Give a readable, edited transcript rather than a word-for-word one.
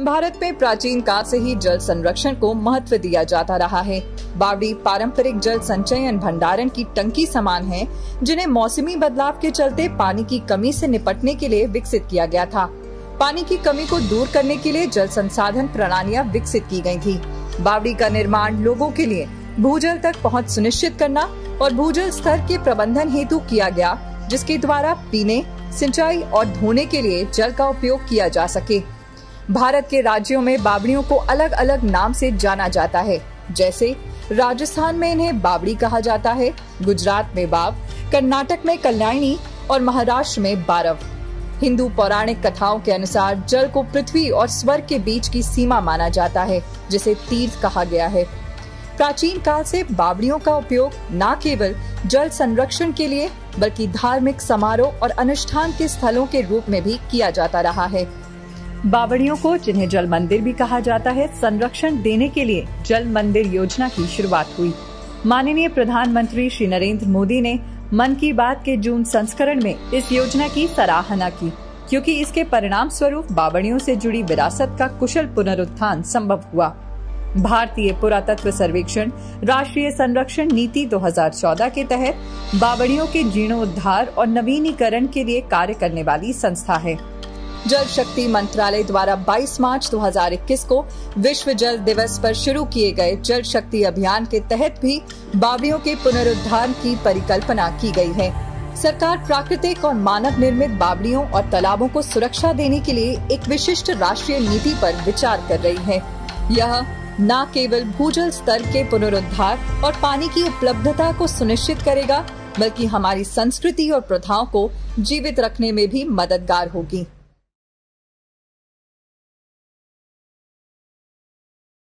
भारत में प्राचीन काल से ही जल संरक्षण को महत्व दिया जाता रहा है। बावड़ी पारंपरिक जल संचयन भंडारण की टंकी समान है, जिन्हें मौसमी बदलाव के चलते पानी की कमी से निपटने के लिए विकसित किया गया था। पानी की कमी को दूर करने के लिए जल संसाधन प्रणालियां विकसित की गई थी। बावड़ी का निर्माण लोगों के लिए भूजल तक पहुँच सुनिश्चित करना और भूजल स्तर के प्रबंधन हेतु किया गया, जिसके द्वारा पीने, सिंचाई और धोने के लिए जल का उपयोग किया जा सके। भारत के राज्यों में बावड़ियों को अलग अलग नाम से जाना जाता है, जैसे राजस्थान में इन्हें बावड़ी कहा जाता है, गुजरात में बाव, कर्नाटक में कल्याणी और महाराष्ट्र में बारव। हिंदू पौराणिक कथाओं के अनुसार जल को पृथ्वी और स्वर्ग के बीच की सीमा माना जाता है, जिसे तीर्थ कहा गया है। प्राचीन काल से बावड़ियों का उपयोग न केवल जल संरक्षण के लिए बल्कि धार्मिक समारोह और अनुष्ठान के स्थलों के रूप में भी किया जाता रहा है। बावड़ियों को, जिन्हें जल मंदिर भी कहा जाता है, संरक्षण देने के लिए जल मंदिर योजना की शुरुआत हुई। माननीय प्रधानमंत्री श्री नरेंद्र मोदी ने मन की बात के जून संस्करण में इस योजना की सराहना की, क्योंकि इसके परिणाम स्वरूप बावड़ियों से जुड़ी विरासत का कुशल पुनरुत्थान संभव हुआ। भारतीय पुरातत्व सर्वेक्षण राष्ट्रीय संरक्षण नीति 2014 के तहत बावड़ियों के जीर्णोद्धार और नवीनीकरण के लिए कार्य करने वाली संस्था है। जल शक्ति मंत्रालय द्वारा 22 मार्च 2021 को विश्व जल दिवस पर शुरू किए गए जल शक्ति अभियान के तहत भी बावड़ियों के पुनरुद्धार की परिकल्पना की गई है। सरकार प्राकृतिक और मानव निर्मित बावड़ियों और तालाबों को सुरक्षा देने के लिए एक विशिष्ट राष्ट्रीय नीति पर विचार कर रही है। यह न केवल भूजल स्तर के पुनरुद्धार और पानी की उपलब्धता को सुनिश्चित करेगा, बल्कि हमारी संस्कृति और प्रथाओं को जीवित रखने में भी मददगार होगी।